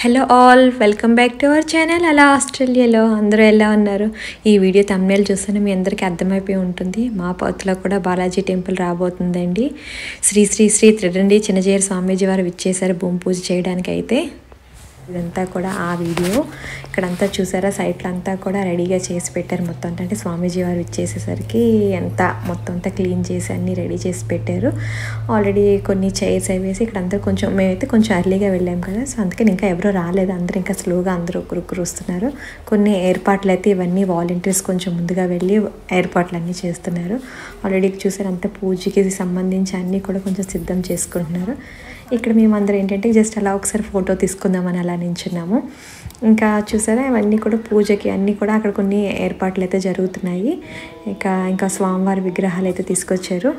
Hello all, welcome back to our channel. అలా ఆస్ట్రేలియాలో అందరూ ఎలా ఉన్నారు? ఈ వీడియో థంబ్నెయిల్ చూస్తేనే మీ అందరికీ అర్థమైపోయి ఉంటుంది. మా పర్త్లో కూడా బాలాజీ టెంపుల్ రాబోతుందండి. శ్రీ శ్రీ శ్రీ త్రిదండి చిన్నజీయర్ స్వామీజీ వారు విచ్చేశారు భూమి పూజ చేయడానికి. అయితే ఇదంతా కూడా ఆ వీడియో. ఇక్కడంతా చూసారా, సైట్లో అంతా కూడా రెడీగా చేసి పెట్టారు. మొత్తం అంటే స్వామీజీ వారు ఇచ్చేసేసరికి అంతా మొత్తం అంతా క్లీన్ చేసి అన్నీ రెడీ చేసి పెట్టారు. ఆల్రెడీ కొన్ని చైర్స్ అవి వేసి ఇక్కడంతా మేమైతే కొంచెం ఎర్లీగా వెళ్ళాం కదా, సో అందుకని ఇంకా ఎవరో రాలేదు. అందరూ ఇంకా స్లోగా అందరూ ఒకరు వస్తున్నారు. కొన్ని ఏర్పాట్లు అయితే ఇవన్నీ వాలంటీర్స్ కొంచెం ముందుగా వెళ్ళి ఏర్పాట్లు అన్నీ చేస్తున్నారు. ఆల్రెడీ చూసారు అంతా పూజకి సంబంధించి అన్నీ కూడా కొంచెం సిద్ధం చేసుకుంటున్నారు. ఇక్కడ మేమందరం ఏంటంటే జస్ట్ అలా ఒకసారి ఫోటో తీసుకుందామని అలా నించున్నాము. ఇంకా చూసారా, ఇవన్నీ కూడా పూజకి అన్నీ కూడా అక్కడ కొన్ని ఏర్పాట్లు అయితే జరుగుతున్నాయి. ఇంకా స్వామివారి విగ్రహాలు అయితే తీసుకొచ్చారు.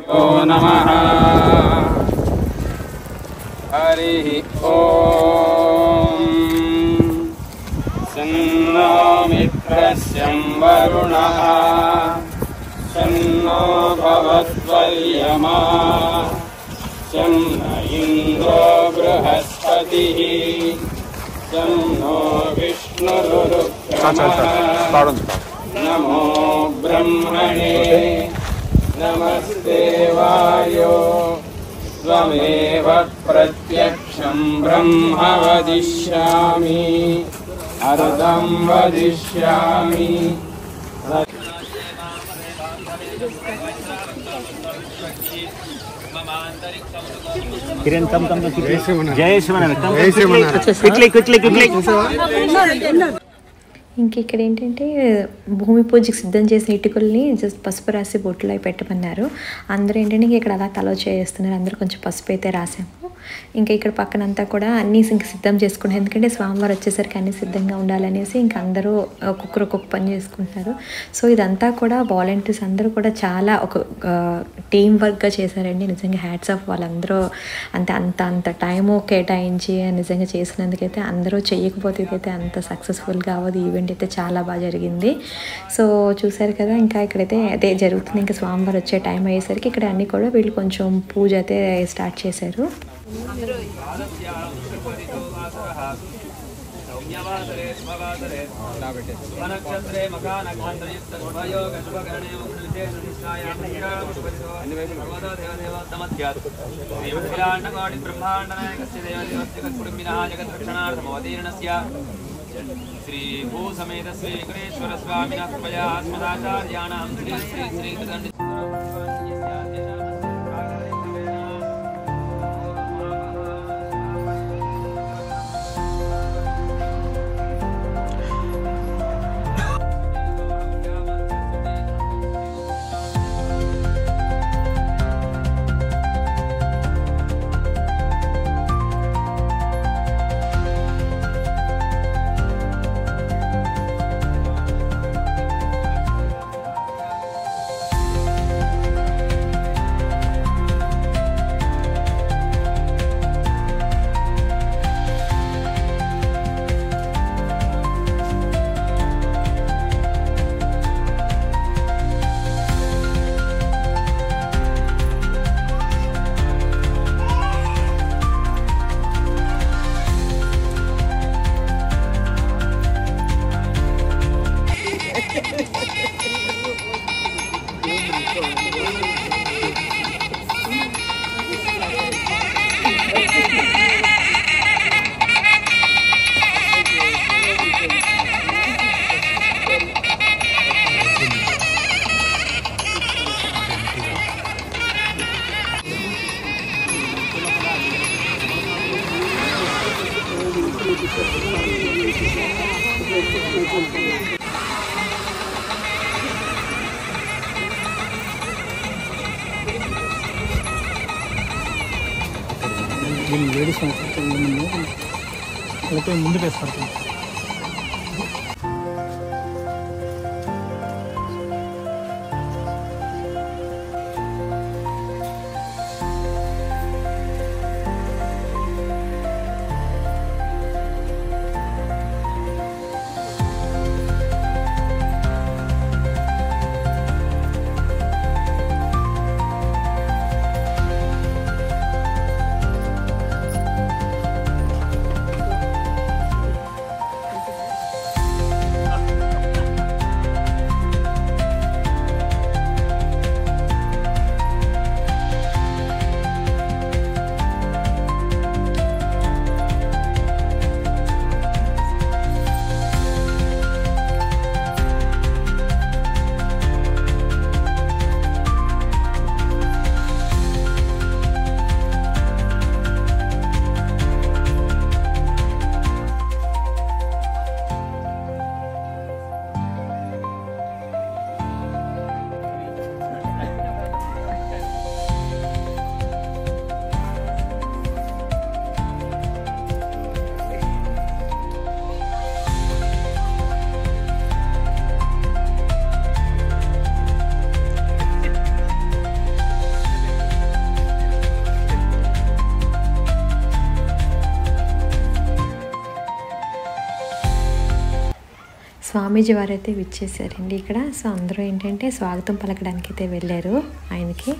शं इंद्रो बृहस्पतिः शं नो विष्णुरुक्रमः नमो ब्रह्मणे नमस्ते वायो त्वमेव प्रत्यक्षं ब्रह्म वदिष्यामि अर्थं वदिष्यामि. किरण कम जय शिवानंद ఇంక ఇక్కడ ఏంటంటే భూమి పూజకి సిద్ధం చేసిన ఇటుకల్ని జస్ట్ పసుపు రాసి బొట్టులో పెట్టమన్నారు. అందరూ ఏంటంటే ఇక్కడ అలా తలో చేస్తున్నారు. అందరూ కొంచెం పసుపు అయితే రాసాము. ఇంకా ఇక్కడ పక్కనంతా కూడా అన్నీ ఇంక సిద్ధం చేసుకుంటారు. ఎందుకంటే స్వామివారు వచ్చేసరికి అన్నీ సిద్ధంగా ఉండాలనేసి ఇంక అందరూ ఒక్కొక్క పని చేసుకుంటారు. సో ఇదంతా కూడా వాలంటీర్స్ అందరూ కూడా చాలా ఒక టీం వర్క్గా చేశారండి. నిజంగా హ్యాట్స్ ఆఫ్. వాళ్ళందరూ అంత టైము కేటాయించి నిజంగా చేసినందుకైతే అందరూ చెయ్యకపోతే ఇదైతే అంత సక్సెస్ఫుల్గా అవ్వదు. ఈవెంట్ అయితే చాలా బాగా జరిగింది. సో చూసారు కదా, ఇంకా ఇక్కడైతే అదే జరుగుతుంది. ఇంకా స్వామివారు వచ్చే టైం అయ్యేసరికి ఇక్కడ అన్నీ కూడా వీళ్ళు కొంచెం పూజ అయితే స్టార్ట్ చేశారు. श्री भू समेत श्री गणेश्वर स्वामी कृपया अस्मदाचार्याणां श्री श्री श्री त्रदण्ड లేడీస్ ముందు వేస్తారు. స్వామీజీ వారైతే విచ్చేసారండి ఇక్కడ. సో అందరూ ఏంటంటే స్వాగతం పలకడానికి అయితే వెళ్ళారు ఆయనకి.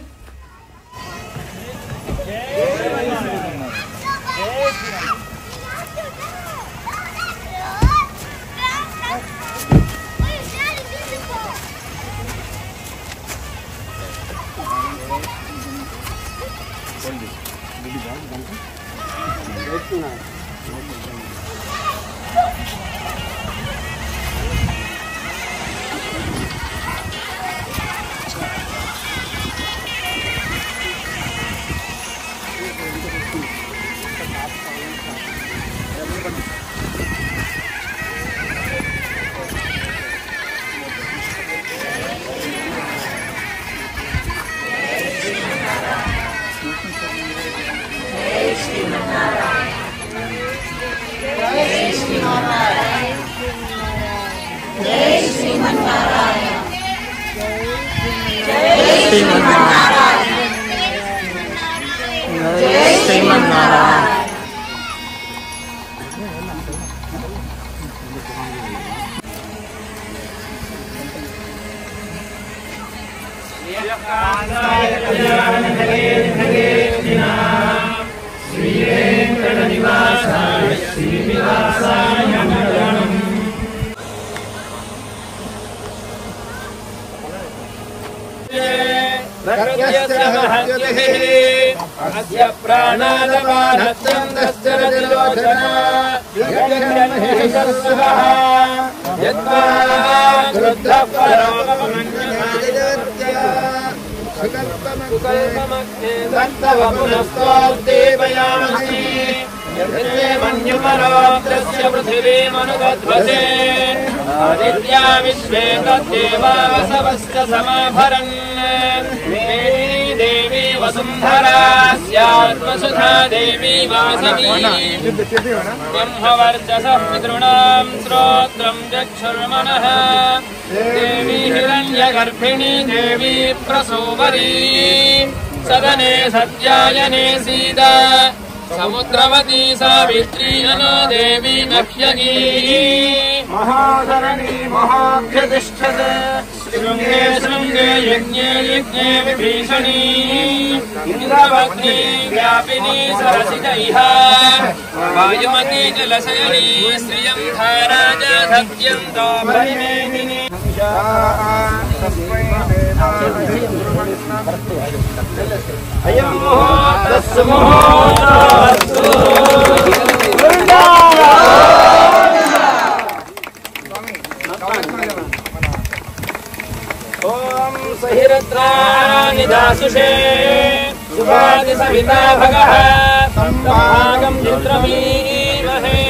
अस्य प्राणादपानश्चन्द्रस्य रतिलोचना यज्ञन्महेशस्वः यद्वा क्रुद्धः परोपमन्यमादिदर्त्य सुकल्पमग्ने दत्तवपुनस्तोद्दीपयामसि यद्वे मन्युपरोक्तस्य पृथिवीमनुगध्वसे आदित्या विश्वे तद्देवावसवश्च समाभरन् देवी वसुन्धरा स्यात्मसुधा देवी वासवी ब्रह्मवर्चसः पितॄणां श्रोत्रं चक्षुर्मनः देवी हिरण्यगर्भिणी देवी प्रसूवरी सदने सत्यायने सीता समुद्रवती सावित्री अनो देवी नह्यगी महाधरणी महाभ्यतिष्ठते शृंगे शृंगे यज्ञे यज्ञे विभीषणी इंद्रवग्नि व्यापिनी सरसिजैः वायुमती जलशयनी श्रियं धारा सत्यन्तो परिमेदिनी अयं मुहूर्तस्य मुहूर्तस्तु ओम सहिरत्राणि दासुषे सुभाति सविता भगः संभागं चित्रमीमहे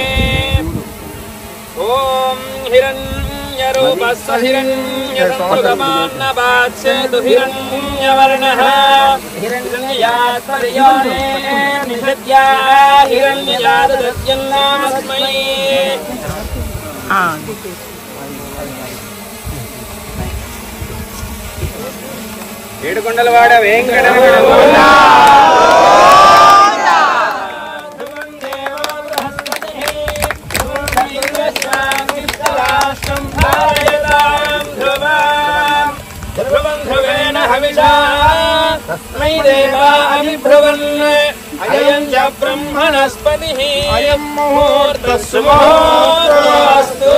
ओम हिरण्यरूपस्य हिरण्यसंयुगमान्नपात्सेतु हिरण्यवर्णः हिरण्यात्पर्योने निषद्या हिरण्यजातदत्यन्नामस्मै ఏడుకొండలవాడ వెంకటరమణ గోవిందా ధ్రువం ధ్రువేణ హవిషా తస్మై దేవా అభిబ్రువన్ అయం చ బ్రహ్మణస్పతిః అయం ముహూర్తః సుముహూర్తోస్తు.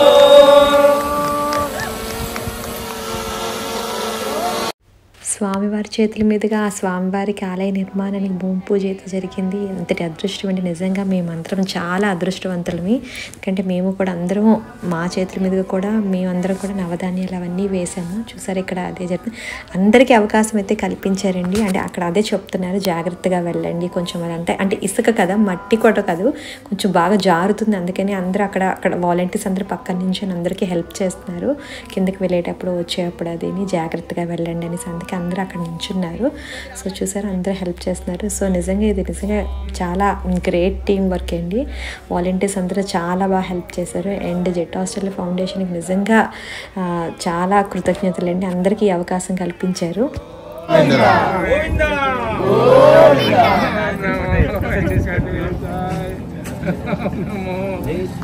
స్వామివారి చేతుల మీదుగా ఆ స్వామివారికి ఆలయ నిర్మాణానికి భూమి పూజ అయితే జరిగింది. అంతటి అదృష్టం అంటే నిజంగా మేమందరం చాలా అదృష్టవంతులమి. ఎందుకంటే మేము కూడా అందరం మా చేతుల మీదుగా కూడా మేమందరం కూడా నవధాన్యాలు అవన్నీ వేసాము. చూసారు ఇక్కడ అదే జరుగుతుంది. అందరికీ అవకాశం అయితే కల్పించారండి. అంటే అక్కడ అదే చెప్తున్నారు, జాగ్రత్తగా వెళ్ళండి కొంచెం అంటే ఇసుక కదా, మట్టి కొట్ట కాదు, కొంచెం బాగా జారుతుంది. అందుకని అందరూ అక్కడ వాలంటీర్స్ అందరూ పక్కన నుంచి అందరికీ హెల్ప్ చేస్తున్నారు. కిందకి వెళ్ళేటప్పుడు వచ్చేటప్పుడు అదేని జాగ్రత్తగా వెళ్ళండి అనేసి అందుకే అందరూ అక్కడ నించున్నారు. సో చూసారు అందరూ హెల్ప్ చేస్తున్నారు. సో నిజంగా ఇది నిజంగా చాలా గ్రేట్ టీం వర్క్ అండి. వాలంటీర్స్ అందరూ చాలా బాగా హెల్ప్ చేశారు. అండ్ జెట్ ఆస్ట్రేలియా ఫౌండేషన్కి నిజంగా చాలా కృతజ్ఞతలు అండి. అందరికీ అవకాశం కల్పించారు.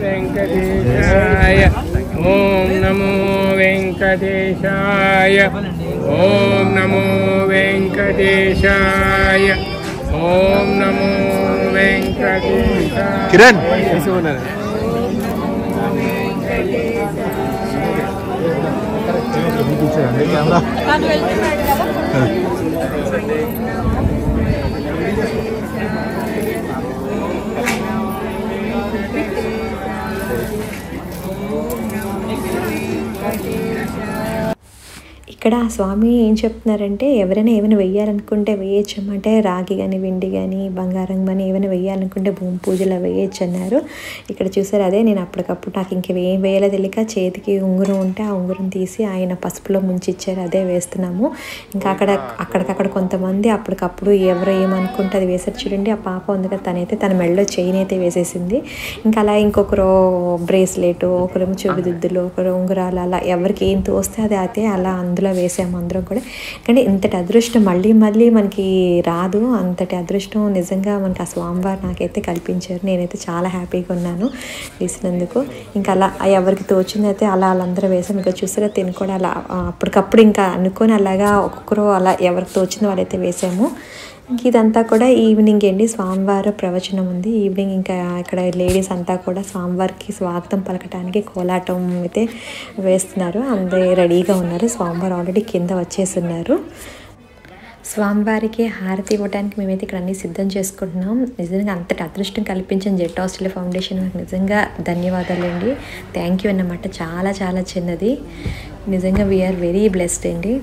వెంకటేశాయ ఓం నమో వెంకటేశాయ ఓం నమో వెంకటేశాయ ఓం నమో వెంకటేశాయ కిరణ్ కెమెరా ఇక్కడ ఆ స్వామి ఏం చెప్తున్నారంటే ఎవరైనా ఏమైనా వెయ్యాలనుకుంటే వేయచ్చు అంటే రాగి కానీ వెండి కానీ బంగారం కానీ ఏమైనా వేయాలనుకుంటే భూమి పూజలో వేయచ్చు అన్నారు. ఇక్కడ చూసారు అదే నేను అప్పటికప్పుడు నాకు ఇంక ఏం వేయాలో తెలియక చేతికి ఉంగరం ఉంటే ఆ ఉంగరం తీసి ఆయన పసుపులో ముంచిచ్చారు, అదే వేస్తున్నాము. ఇంకా అక్కడికక్కడ కొంతమంది అప్పటికప్పుడు ఎవరు ఏమనుకుంటే అది వేసారు. చూడండి ఆ పాప ఉంది కదా తనైతే తన మెడలో చైన్ అయితే వేసేసింది. ఇంకా అలా ఇంకొకరు బ్రేస్లెట్, ఒకరు చెవిదిద్దులు, ఒకరు ఉంగరాలు, అలా ఎవరికి ఏం తోస్తే అది అయితే అలా అందులో వేసాము అందరం కూడా. కానీ ఇంతటి అదృష్టం మళ్ళీ మనకి రాదు. అంతటి అదృష్టం నిజంగా మనకి ఆ స్వామివారు నాకైతే కల్పించారు. నేనైతే చాలా హ్యాపీగా ఉన్నాను వేసినందుకు. ఇంకా అలా ఎవరికి తోచిందైతే అలా వాళ్ళందరూ వేసాం. ఇంకా చూసారా తిని కూడా అలా అప్పటికప్పుడు ఇంకా అనుకొని అలాగా ఒక్కొక్కరు అలా ఎవరికి తోచింది వాళ్ళైతే వేసాము. ఇంక ఇదంతా కూడా ఈవినింగ్ అండి, స్వామివారి ప్రవచనం ఉంది ఈవినింగ్. ఇంకా ఇక్కడ లేడీస్ అంతా కూడా స్వామివారికి స్వాగతం పలకటానికి కోలాటం అయితే వేస్తున్నారు. అందరూ రెడీగా ఉన్నారు. స్వామివారు ఆల్రెడీ కింద వచ్చేస్తున్నారు. స్వామివారికి హారతి ఇవ్వడానికి మేమైతే ఇక్కడ అన్నీ సిద్ధం చేసుకుంటున్నాం. నిజంగా అంతటి అదృష్టం కల్పించిన జెట్ ఆస్ట్రేలియా ఫౌండేషన్ నాకు నిజంగా ధన్యవాదాలండి. థ్యాంక్ యూ అన్నమాట. చాలా చాలా చిన్నది, నిజంగా వీఆర్ వెరీ బ్లెస్డ్ అండి.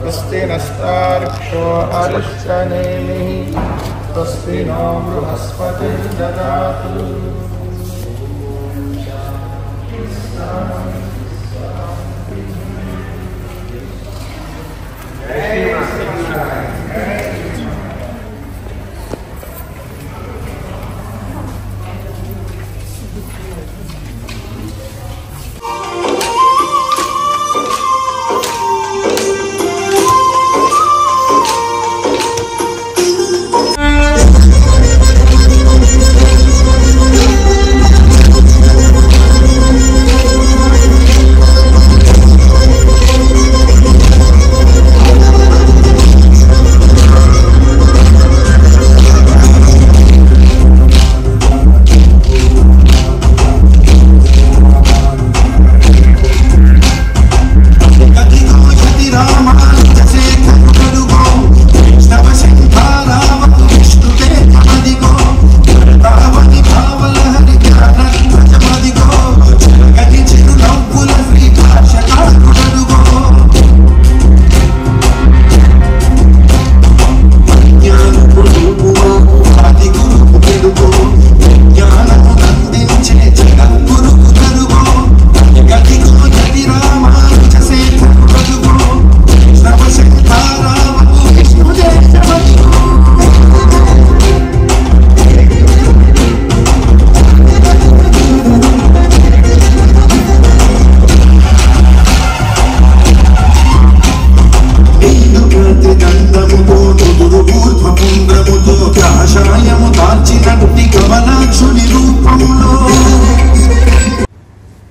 स्वस्ति नस्तार्क्ष्यो अरिष्टनेमिः स्वस्ति no बृहस्पतिर्ददातु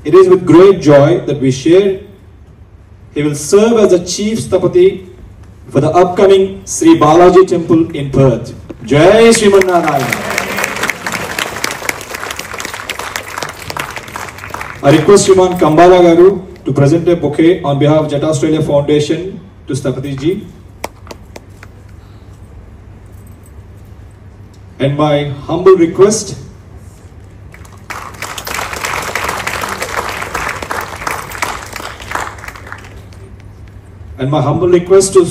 It is with great joy that we share he will serve as the chief Sthapati for the upcoming Sri Balaji temple in Perth. Jai Sriman Narayana. I request Shriman Kambala Garu to present a bouquet on behalf of Jet Australia Foundation to Sthapati Ji. And my humble request to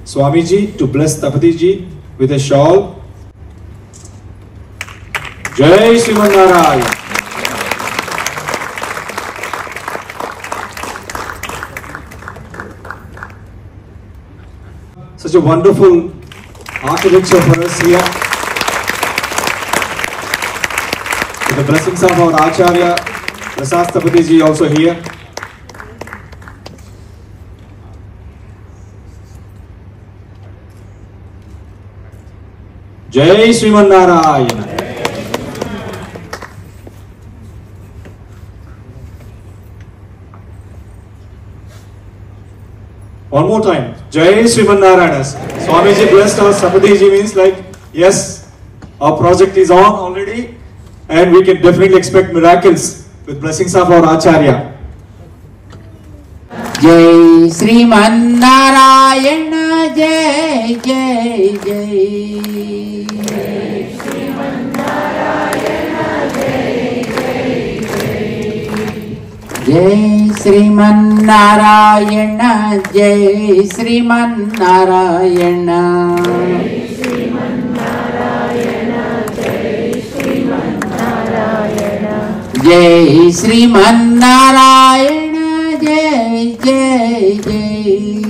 Swamiji to bless Sthapati Ji with a shawl. Jai Srimanarayana. Such a wonderful architecture for us here. With the blessings of our Acharya, Prasastapati ji also here. Jai Srimanarayana. One more time. Jai Srimanarayana. Swamiji blessed our Sapati ji means like, yes, our project is on already and we can definitely expect miracles with blessings of our Acharya. जय श्रीमन्नारायण जय जय जय जय श्रीमन्नारायण जय श्रीमन्नारायण जय श्रीमन्नारायण जय जय जय